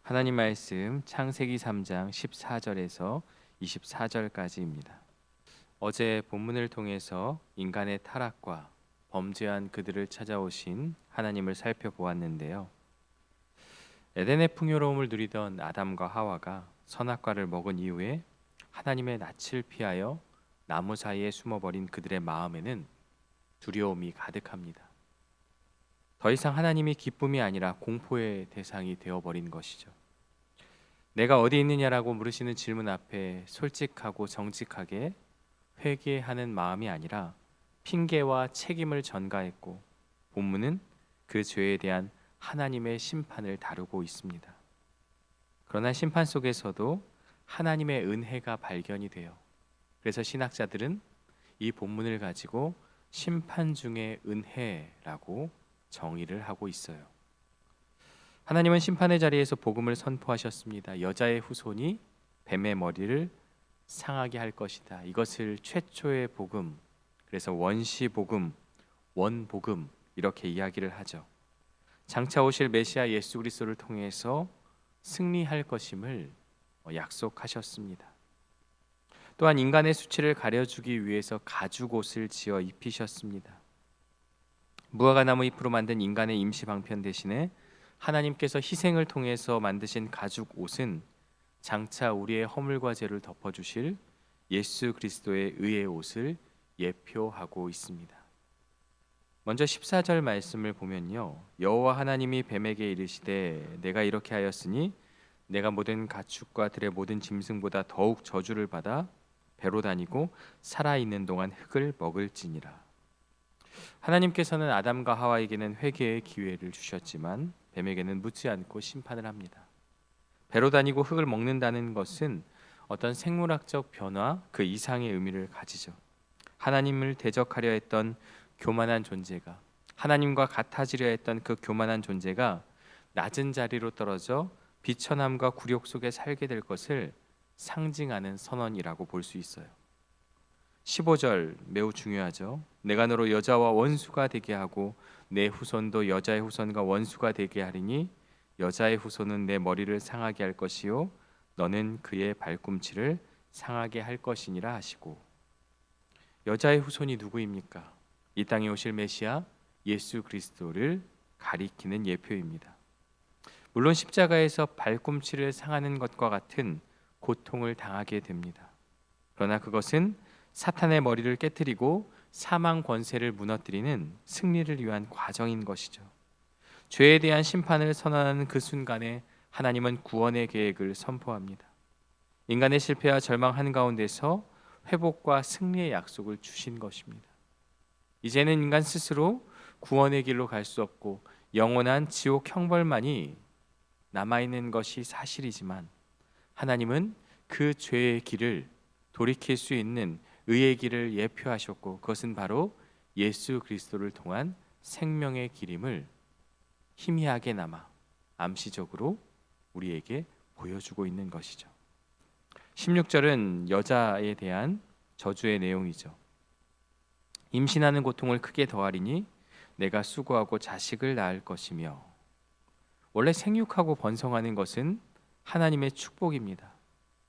하나님 말씀 창세기 3장 14절에서 24절까지입니다. 어제 본문을 통해서 인간의 타락과 범죄한 그들을 찾아오신 하나님을 살펴보았는데요. 에덴의 풍요로움을 누리던 아담과 하와가 선악과를 먹은 이후에 하나님의 낯을 피하여 나무 사이에 숨어버린 그들의 마음에는 두려움이 가득합니다. 더 이상 하나님이 기쁨이 아니라 공포의 대상이 되어버린 것이죠. 내가 어디 있느냐라고 물으시는 질문 앞에 솔직하고 정직하게 회개하는 마음이 아니라 핑계와 책임을 전가했고, 본문은 그 죄에 대한 하나님의 심판을 다루고 있습니다. 그러나 심판 속에서도 하나님의 은혜가 발견이 돼요. 그래서 신학자들은 이 본문을 가지고 심판 중의 은혜라고 정의를 하고 있어요. 하나님은 심판의 자리에서 복음을 선포하셨습니다. 여자의 후손이 뱀의 머리를 상하게 할 것이다. 이것을 최초의 복음, 그래서 원시 복음, 원복음 이렇게 이야기를 하죠. 장차 오실 메시아 예수 그리스도를 통해서 승리할 것임을 약속하셨습니다. 또한 인간의 수치를 가려주기 위해서 가죽옷을 지어 입히셨습니다. 무화과나무 잎으로 만든 인간의 임시 방편 대신에 하나님께서 희생을 통해서 만드신 가죽 옷은 장차 우리의 허물과 죄를 덮어주실 예수 그리스도의 의의 옷을 예표하고 있습니다. 먼저 14절 말씀을 보면요, 여호와 하나님이 뱀에게 이르시되 내가 이렇게 하였으니 내가 모든 가축과 들의 모든 짐승보다 더욱 저주를 받아 배로 다니고 살아있는 동안 흙을 먹을지니라. 하나님께서는 아담과 하와에게는 회개의 기회를 주셨지만 뱀에게는 묻지 않고 심판을 합니다. 배로 다니고 흙을 먹는다는 것은 어떤 생물학적 변화 그 이상의 의미를 가지죠. 하나님을 대적하려 했던 교만한 존재가, 하나님과 같아지려 했던 그 교만한 존재가 낮은 자리로 떨어져 비천함과 굴욕 속에 살게 될 것을 상징하는 선언이라고 볼 수 있어요. 15절 매우 중요하죠. 내가 너로 여자와 원수가 되게 하고 내 후손도 여자의 후손과 원수가 되게 하리니 여자의 후손은 내 머리를 상하게 할 것이요 너는 그의 발꿈치를 상하게 할 것이니라 하시고, 여자의 후손이 누구입니까? 이 땅에 오실 메시아 예수 그리스도를 가리키는 예표입니다. 물론 십자가에서 발꿈치를 상하는 것과 같은 고통을 당하게 됩니다. 그러나 그것은 사탄의 머리를 깨뜨리고 사망 권세를 무너뜨리는 승리를 위한 과정인 것이죠. 죄에 대한 심판을 선언하는 그 순간에 하나님은 구원의 계획을 선포합니다. 인간의 실패와 절망 한가운데서 회복과 승리의 약속을 주신 것입니다. 이제는 인간 스스로 구원의 길로 갈 수 없고 영원한 지옥 형벌만이 남아있는 것이 사실이지만, 하나님은 그 죄의 길을 돌이킬 수 있는 의의 길을 예표하셨고, 그것은 바로 예수 그리스도를 통한 생명의 길임을 희미하게나마 암시적으로 우리에게 보여주고 있는 것이죠. 16절은 여자에 대한 저주의 내용이죠. 임신하는 고통을 크게 더하리니 내가 수고하고 자식을 낳을 것이며, 원래 생육하고 번성하는 것은 하나님의 축복입니다.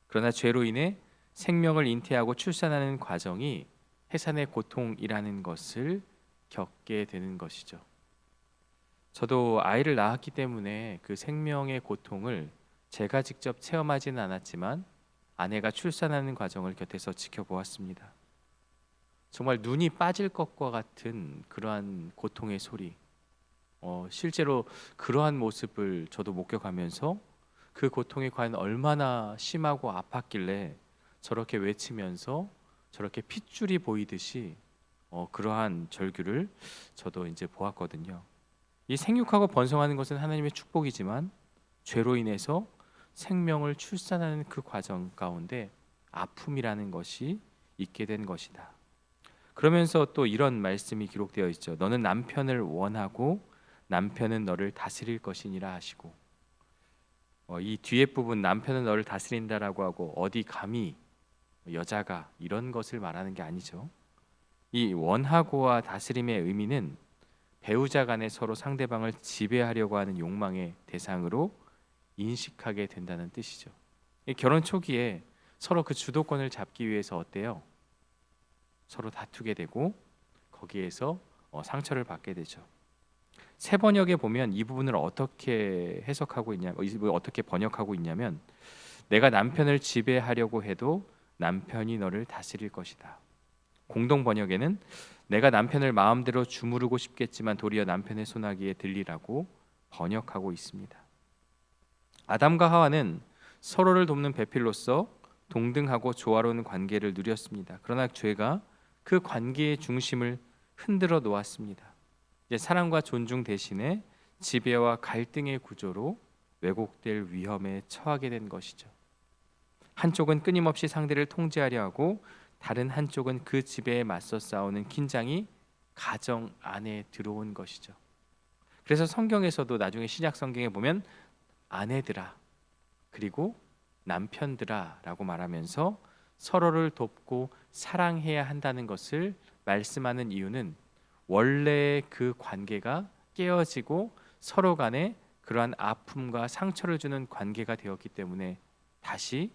그러나 죄로 인해 생명을 잉태하고 출산하는 과정이 해산의 고통이라는 것을 겪게 되는 것이죠. 저도 아이를 낳았기 때문에 그 생명의 고통을 제가 직접 체험하지는 않았지만 아내가 출산하는 과정을 곁에서 지켜보았습니다. 정말 눈이 빠질 것과 같은 그러한 고통의 소리, 실제로 그러한 모습을 저도 목격하면서 그 고통이 과연 얼마나 심하고 아팠길래 저렇게 외치면서 저렇게 핏줄이 보이듯이 그러한 절규를 저도 이제 보았거든요. 이 생육하고 번성하는 것은 하나님의 축복이지만 죄로 인해서 생명을 출산하는 그 과정 가운데 아픔이라는 것이 있게 된 것이다. 그러면서 또 이런 말씀이 기록되어 있죠. 너는 남편을 원하고 남편은 너를 다스릴 것이니라 하시고, 이 뒤에 부분 남편은 너를 다스린다라고 하고 어디 감히 여자가 이런 것을 말하는 게 아니죠. 이 원하고와 다스림의 의미는 배우자 간에 서로 상대방을 지배하려고 하는 욕망의 대상으로 인식하게 된다는 뜻이죠. 결혼 초기에 서로 그 주도권을 잡기 위해서 어때요? 서로 다투게 되고 거기에서 상처를 받게 되죠. 새 번역에 보면 이 부분을 어떻게 해석하고 있냐, 어떻게 번역하고 있냐면, 내가 남편을 지배하려고 해도 남편이 너를 다스릴 것이다. 공동 번역에는 내가 남편을 마음대로 주무르고 싶겠지만 도리어 남편의 손아귀에 들리라고 번역하고 있습니다. 아담과 하와는 서로를 돕는 배필로서 동등하고 조화로운 관계를 누렸습니다. 그러나 죄가 그 관계의 중심을 흔들어 놓았습니다. 이제 사랑과 존중 대신에 지배와 갈등의 구조로 왜곡될 위험에 처하게 된 것이죠. 한쪽은 끊임없이 상대를 통제하려 하고 다른 한쪽은 그 지배에 맞서 싸우는 긴장이 가정 안에 들어온 것이죠. 그래서 성경에서도 나중에 신약 성경에 보면 아내들아 그리고 남편들아 라고 말하면서 서로를 돕고 사랑해야 한다는 것을 말씀하는 이유는 원래의 그 관계가 깨어지고 서로 간에 그러한 아픔과 상처를 주는 관계가 되었기 때문에 다시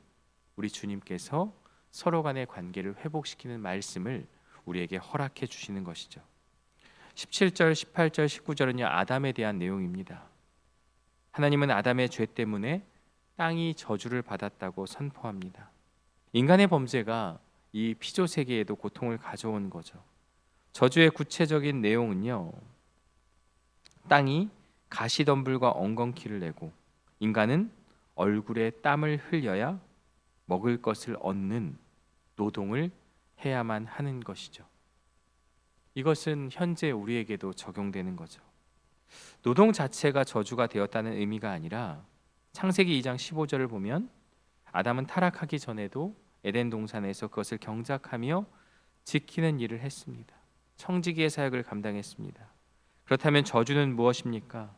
우리 주님께서 서로 간의 관계를 회복시키는 말씀을 우리에게 허락해 주시는 것이죠. 17절, 18절, 19절은요 아담에 대한 내용입니다. 하나님은 아담의 죄 때문에 땅이 저주를 받았다고 선포합니다. 인간의 범죄가 이 피조 세계에도 고통을 가져온 거죠. 저주의 구체적인 내용은요, 땅이 가시덤불과 엉겅퀴를 내고 인간은 얼굴에 땀을 흘려야 먹을 것을 얻는 노동을 해야만 하는 것이죠. 이것은 현재 우리에게도 적용되는 거죠. 노동 자체가 저주가 되었다는 의미가 아니라 창세기 2장 15절을 보면 아담은 타락하기 전에도 에덴 동산에서 그것을 경작하며 지키는 일을 했습니다. 청지기의 사역을 감당했습니다. 그렇다면 저주는 무엇입니까?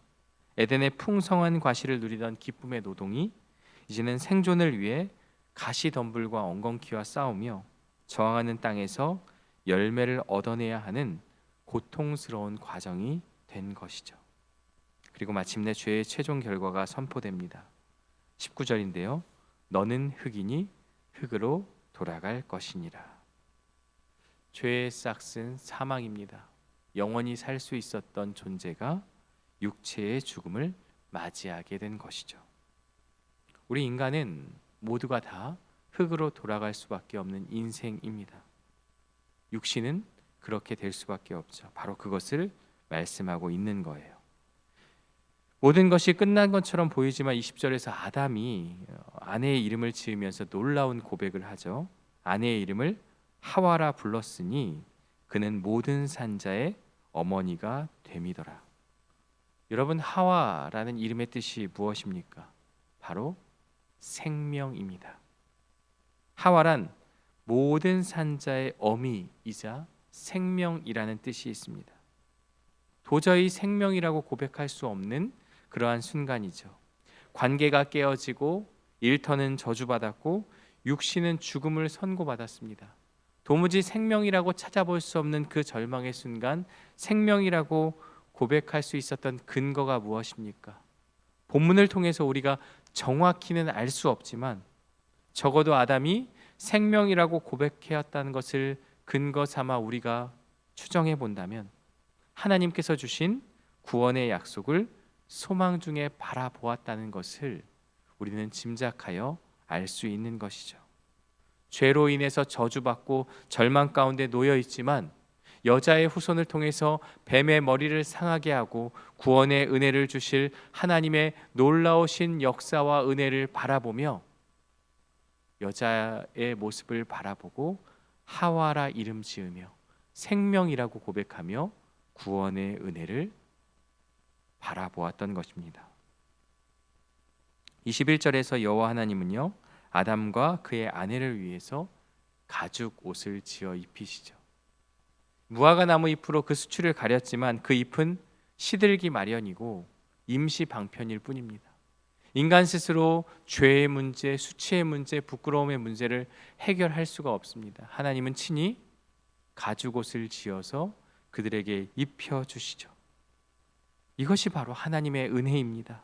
에덴의 풍성한 과실을 누리던 기쁨의 노동이 이제는 생존을 위해 가시덤불과 엉겅퀴와 싸우며 저항하는 땅에서 열매를 얻어내야 하는 고통스러운 과정이 된 것이죠. 그리고 마침내 죄의 최종 결과가 선포됩니다. 19절인데요. 너는 흙이니 흙으로 돌아갈 것이니라. 죄의 싹은 사망입니다. 영원히 살 수 있었던 존재가 육체의 죽음을 맞이하게 된 것이죠. 우리 인간은 모두가 다 흙으로 돌아갈 수밖에 없는 인생입니다. 육신은 그렇게 될 수밖에 없죠. 바로 그것을 말씀하고 있는 거예요. 모든 것이 끝난 것처럼 보이지만 20절에서 아담이 아내의 이름을 지으면서 놀라운 고백을 하죠. 아내의 이름을 하와라 불렀으니 그는 모든 산자의 어머니가 됨이더라. 여러분, 하와라는 이름의 뜻이 무엇입니까? 바로 생명입니다. 하와란 모든 산자의 어미이자 생명이라는 뜻이 있습니다. 도저히 생명이라고 고백할 수 없는 그러한 순간이죠. 관계가 깨어지고 일터는 저주받았고 육신은 죽음을 선고받았습니다. 도무지 생명이라고 찾아볼 수 없는 그 절망의 순간, 생명이라고 고백할 수 있었던 근거가 무엇입니까? 본문을 통해서 우리가 정확히는 알 수 없지만 적어도 아담이 생명이라고 고백해왔다는 것을 근거 삼아 우리가 추정해 본다면 하나님께서 주신 구원의 약속을 소망 중에 바라보았다는 것을 우리는 짐작하여 알 수 있는 것이죠. 죄로 인해서 저주받고 절망 가운데 놓여 있지만 여자의 후손을 통해서 뱀의 머리를 상하게 하고 구원의 은혜를 주실 하나님의 놀라우신 역사와 은혜를 바라보며 여자의 모습을 바라보고 하와라 이름 지으며 생명이라고 고백하며 구원의 은혜를 바라보았던 것입니다. 21절에서 여호와 하나님은요 아담과 그의 아내를 위해서 가죽 옷을 지어 입히시죠. 무화과 나무 잎으로 그 수출을 가렸지만 그 잎은 시들기 마련이고 임시 방편일 뿐입니다. 인간 스스로 죄의 문제, 수치의 문제, 부끄러움의 문제를 해결할 수가 없습니다. 하나님은 친히 가죽 옷을 지어서 그들에게 입혀 주시죠. 이것이 바로 하나님의 은혜입니다.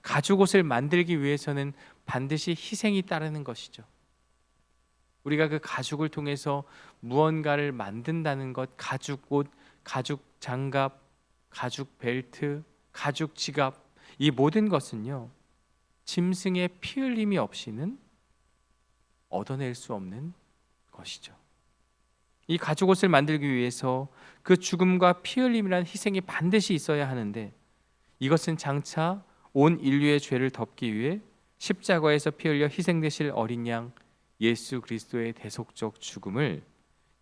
가죽옷을 만들기 위해서는 반드시 희생이 따르는 것이죠. 우리가 그 가죽을 통해서 무언가를 만든다는 것, 가죽옷, 가죽 장갑, 가죽 벨트, 가죽 지갑, 이 모든 것은요, 짐승의 피 흘림이 없이는 얻어낼 수 없는 것이죠. 이 가죽옷을 만들기 위해서 그 죽음과 피 흘림이라는 희생이 반드시 있어야 하는데, 이것은 장차 온 인류의 죄를 덮기 위해 십자가에서 피 흘려 희생되실 어린 양 예수 그리스도의 대속적 죽음을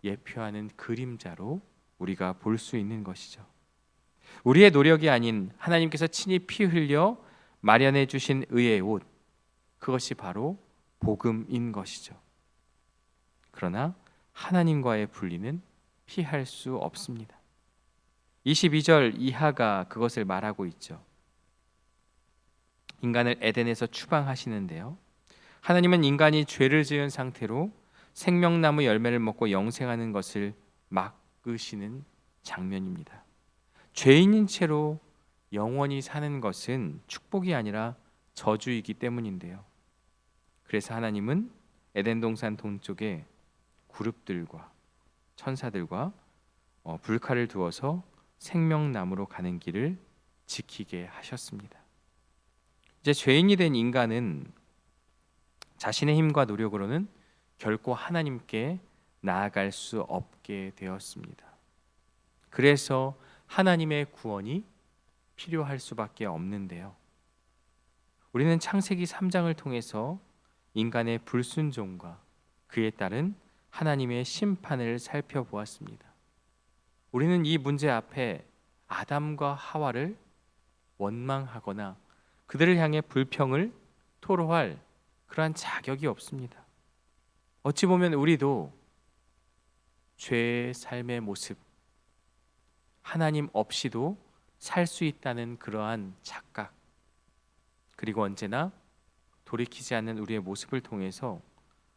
예표하는 그림자로 우리가 볼 수 있는 것이죠. 우리의 노력이 아닌 하나님께서 친히 피 흘려 마련해 주신 의의 옷, 그것이 바로 복음인 것이죠. 그러나 하나님과의 분리는 피할 수 없습니다. 22절 이하가 그것을 말하고 있죠. 인간을 에덴에서 추방하시는데요, 하나님은 인간이 죄를 지은 상태로 생명나무 열매를 먹고 영생하는 것을 막으시는 장면입니다. 죄인인 채로 영원히 사는 것은 축복이 아니라 저주이기 때문인데요. 그래서 하나님은 에덴 동산 동쪽에 그룹들과 천사들과 불칼을 두어서 생명나무로 가는 길을 지키게 하셨습니다. 이제 죄인이 된 인간은 자신의 힘과 노력으로는 결코 하나님께 나아갈 수 없게 되었습니다. 그래서 하나님의 구원이 필요할 수밖에 없는데요, 우리는 창세기 3장을 통해서 인간의 불순종과 그에 따른 하나님의 심판을 살펴보았습니다. 우리는 이 문제 앞에 아담과 하와를 원망하거나 그들을 향해 불평을 토로할 그러한 자격이 없습니다. 어찌 보면 우리도 죄의 삶의 모습, 하나님 없이도 살 수 있다는 그러한 착각, 그리고 언제나 돌이키지 않는 우리의 모습을 통해서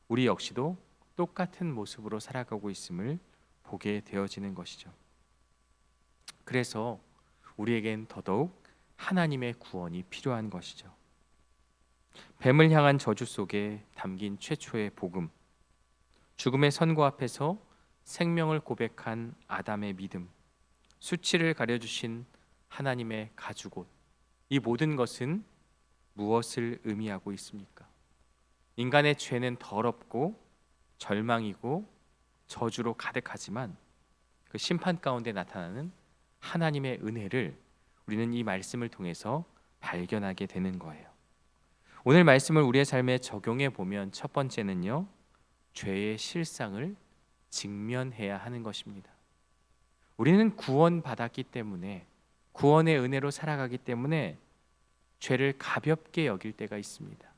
우리 역시도 똑같은 모습으로 살아가고 있음을 보게 되어지는 것이죠. 그래서 우리에겐 더더욱 하나님의 구원이 필요한 것이죠. 뱀을 향한 저주 속에 담긴 최초의 복음, 죽음의 선고 앞에서 생명을 고백한 아담의 믿음, 수치를 가려주신 하나님의 가죽옷, 이 모든 것은 무엇을 의미하고 있습니까? 인간의 죄는 더럽고 절망이고 저주로 가득하지만 그 심판 가운데 나타나는 하나님의 은혜를 우리는 이 말씀을 통해서 발견하게 되는 거예요. 오늘 말씀을 우리의 삶에 적용해 보면 첫 번째는요, 죄의 실상을 직면해야 하는 것입니다. 우리는 구원받았기 때문에, 구원의 은혜로 살아가기 때문에 죄를 가볍게 여길 때가 있습니다.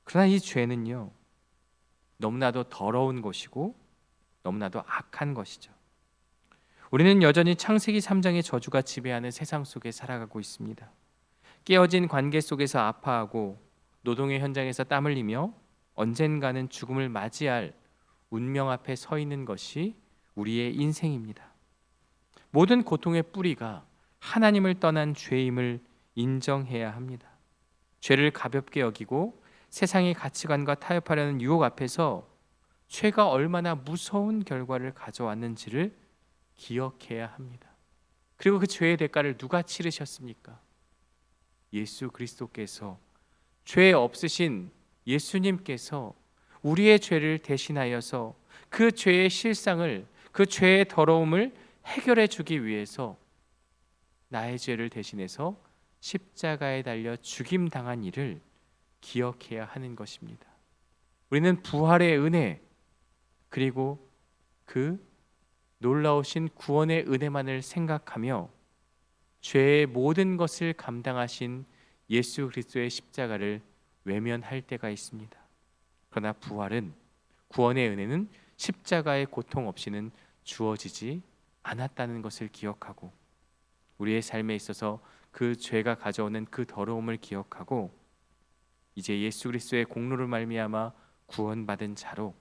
그러나 이 죄는요, 너무나도 더러운 것이고 너무나도 악한 것이죠. 우리는 여전히 창세기 3장의 저주가 지배하는 세상 속에 살아가고 있습니다. 깨어진 관계 속에서 아파하고 노동의 현장에서 땀 흘리며 언젠가는 죽음을 맞이할 운명 앞에 서 있는 것이 우리의 인생입니다. 모든 고통의 뿌리가 하나님을 떠난 죄임을 인정해야 합니다. 죄를 가볍게 여기고 세상의 가치관과 타협하려는 유혹 앞에서 죄가 얼마나 무서운 결과를 가져왔는지를 기억해야 합니다. 그리고 그 죄의 대가를 누가 치르셨습니까? 예수 그리스도께서, 죄 없으신 예수님께서 우리의 죄를 대신하여서 그 죄의 실상을, 그 죄의 더러움을 해결해 주기 위해서 나의 죄를 대신해서 십자가에 달려 죽임 당한 일을 기억해야 하는 것입니다. 우리는 부활의 은혜, 그리고 그 놀라우신 구원의 은혜만을 생각하며 죄의 모든 것을 감당하신 예수 그리스도의 십자가를 외면할 때가 있습니다. 그러나 부활은, 구원의 은혜는 십자가의 고통 없이는 주어지지 않았다는 것을 기억하고, 우리의 삶에 있어서 그 죄가 가져오는 그 더러움을 기억하고, 이제 예수 그리스도의 공로를 말미암아 구원받은 자로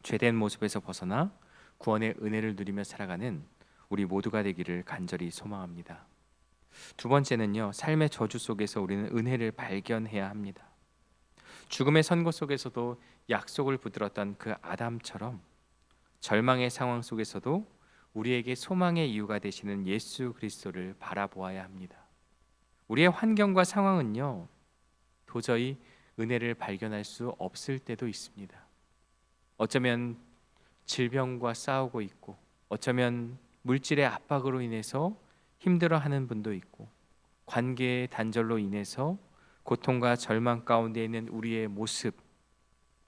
죄된 모습에서 벗어나 구원의 은혜를 누리며 살아가는 우리 모두가 되기를 간절히 소망합니다. 두 번째는요, 삶의 저주 속에서 우리는 은혜를 발견해야 합니다. 죽음의 선고 속에서도 약속을 붙들었던 그 아담처럼 절망의 상황 속에서도 우리에게 소망의 이유가 되시는 예수 그리스도를 바라보아야 합니다. 우리의 환경과 상황은요, 도저히 은혜를 발견할 수 없을 때도 있습니다. 어쩌면 질병과 싸우고 있고, 어쩌면 물질의 압박으로 인해서 힘들어하는 분도 있고, 관계의 단절로 인해서 고통과 절망 가운데 있는 우리의 모습,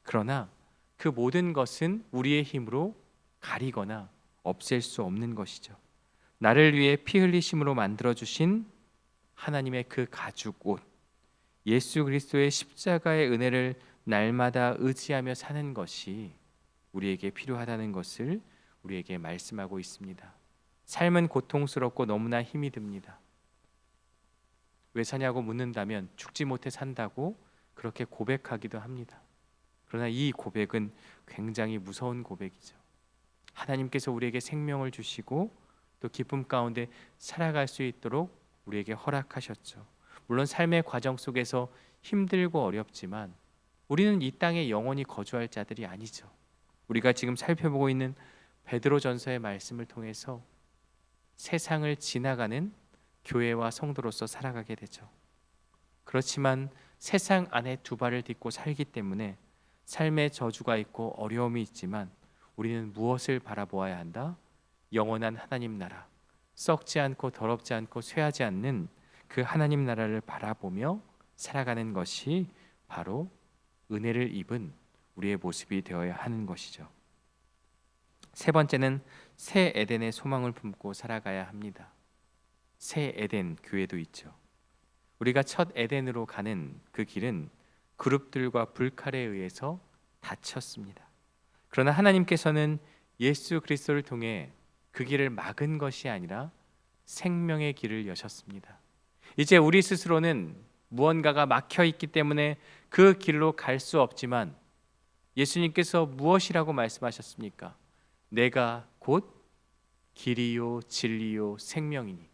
그러나 그 모든 것은 우리의 힘으로 가리거나 없앨 수 없는 것이죠. 나를 위해 피 흘리심으로 만들어주신 하나님의 그 가죽 옷, 예수 그리스도의 십자가의 은혜를 날마다 의지하며 사는 것이 우리에게 필요하다는 것을 우리에게 말씀하고 있습니다. 삶은 고통스럽고 너무나 힘이 듭니다. 왜 사냐고 묻는다면 죽지 못해 산다고 그렇게 고백하기도 합니다. 그러나 이 고백은 굉장히 무서운 고백이죠. 하나님께서 우리에게 생명을 주시고 또 기쁨 가운데 살아갈 수 있도록 우리에게 허락하셨죠. 물론 삶의 과정 속에서 힘들고 어렵지만 우리는 이 땅에 영원히 거주할 자들이 아니죠. 우리가 지금 살펴보고 있는 베드로전서의 말씀을 통해서 세상을 지나가는 교회와 성도로서 살아가게 되죠. 그렇지만 세상 안에 두 발을 딛고 살기 때문에 삶의 저주가 있고 어려움이 있지만 우리는 무엇을 바라보아야 한다? 영원한 하나님 나라, 썩지 않고 더럽지 않고 쇠하지 않는 그 하나님 나라를 바라보며 살아가는 것이 바로 은혜를 입은 우리의 모습이 되어야 하는 것이죠. 세 번째는 새 에덴의 소망을 품고 살아가야 합니다. 새 에덴 교회도 있죠. 우리가 첫 에덴으로 가는 그 길은 그룹들과 불칼에 의해서 닫혔습니다. 그러나 하나님께서는 예수 그리스도를 통해 그 길을 막은 것이 아니라 생명의 길을 여셨습니다. 이제 우리 스스로는 무언가가 막혀 있기 때문에 그 길로 갈 수 없지만 예수님께서 무엇이라고 말씀하셨습니까? 내가 곧 길이요 진리요 생명이니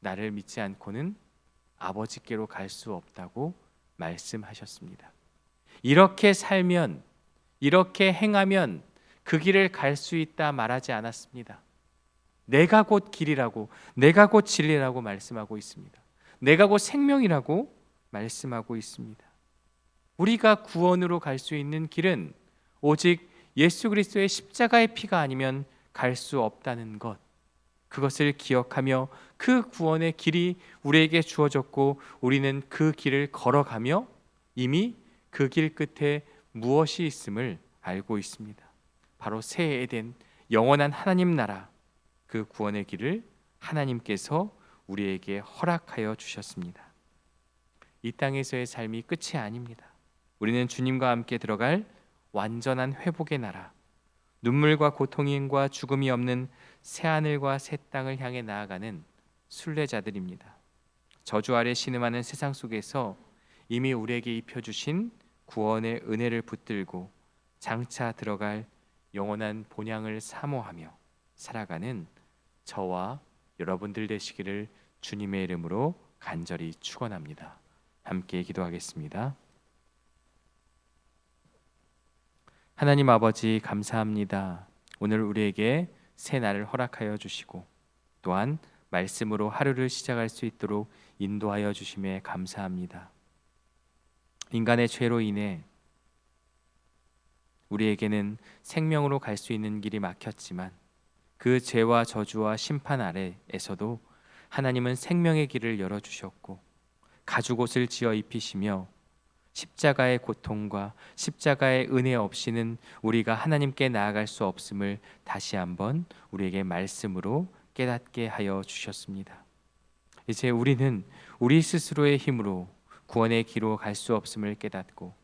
나를 믿지 않고는 아버지께로 갈 수 없다고 말씀하셨습니다. 이렇게 살면, 이렇게 행하면 그 길을 갈 수 있다 말하지 않았습니다. 내가 곧 길이라고, 내가 곧 진리라고 말씀하고 있습니다. 내가 곧 생명이라고 말씀하고 있습니다. 우리가 구원으로 갈 수 있는 길은 오직 예수 그리스도의 십자가의 피가 아니면 갈 수 없다는 것, 그것을 기억하며 그 구원의 길이 우리에게 주어졌고 우리는 그 길을 걸어가며 이미 그 길 끝에 무엇이 있음을 알고 있습니다. 바로 새 에덴, 영원한 하나님 나라, 그 구원의 길을 하나님께서 우리에게 허락하여 주셨습니다. 이 땅에서의 삶이 끝이 아닙니다. 우리는 주님과 함께 들어갈 완전한 회복의 나라, 눈물과 고통과 죽음이 없는 새하늘과 새 땅을 향해 나아가는 순례자들입니다. 저주 아래 신음하는 세상 속에서 이미 우리에게 입혀주신 구원의 은혜를 붙들고 장차 들어갈 영원한 본향을 사모하며 살아가는 저와 여러분들 되시기를 주님의 이름으로 간절히 축원합니다. 함께 기도하겠습니다. 하나님 아버지 감사합니다. 오늘 우리에게 새 날을 허락하여 주시고 또한 말씀으로 하루를 시작할 수 있도록 인도하여 주심에 감사합니다. 인간의 죄로 인해 우리에게는 생명으로 갈 수 있는 길이 막혔지만 그 죄와 저주와 심판 아래에서도 하나님은 생명의 길을 열어주셨고 가죽옷을 지어 입히시며 십자가의 고통과 십자가의 은혜 없이는 우리가 하나님께 나아갈 수 없음을 다시 한번 우리에게 말씀으로 깨닫게 하여 주셨습니다. 이제 우리는 우리 스스로의 힘으로 구원의 길로 갈 수 없음을 깨닫고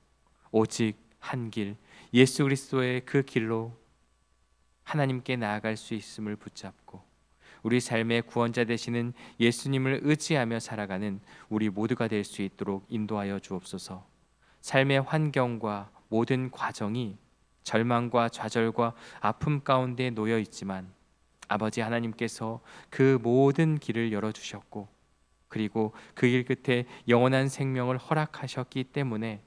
오직 한 길, 예수 그리스도의 그 길로 하나님께 나아갈 수 있음을 붙잡고 우리 삶의 구원자 되시는 예수님을 의지하며 살아가는 우리 모두가 될 수 있도록 인도하여 주옵소서. 삶의 환경과 모든 과정이 절망과 좌절과 아픔 가운데 놓여 있지만 아버지 하나님께서 그 모든 길을 열어주셨고, 그리고 그 길 끝에 영원한 생명을 허락하셨기 때문에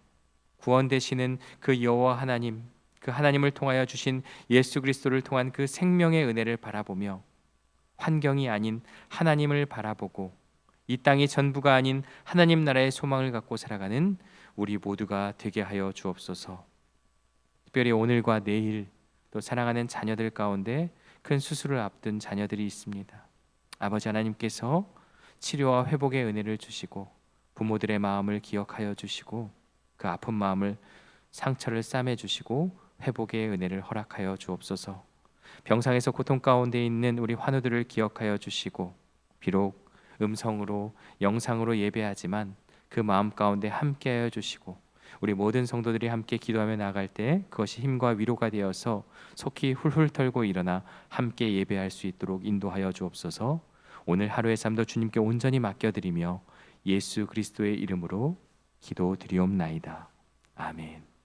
구원 되시는 그 여호와 하나님, 그 하나님을 통하여 주신 예수 그리스도를 통한 그 생명의 은혜를 바라보며 환경이 아닌 하나님을 바라보고 이 땅이 전부가 아닌 하나님 나라의 소망을 갖고 살아가는 우리 모두가 되게 하여 주옵소서. 특별히 오늘과 내일 또 사랑하는 자녀들 가운데 큰 수술을 앞둔 자녀들이 있습니다. 아버지 하나님께서 치료와 회복의 은혜를 주시고 부모들의 마음을 기억하여 주시고 그 아픈 마음을 상처를 싸매 주시고 회복의 은혜를 허락하여 주옵소서. 병상에서 고통 가운데 있는 우리 환우들을 기억하여 주시고 비록 음성으로 영상으로 예배하지만 그 마음 가운데 함께하여 주시고 우리 모든 성도들이 함께 기도하며 나아갈 때 그것이 힘과 위로가 되어서 속히 훌훌 털고 일어나 함께 예배할 수 있도록 인도하여 주옵소서. 오늘 하루의 삶도 주님께 온전히 맡겨드리며 예수 그리스도의 이름으로 기도드리옵나이다. 아멘.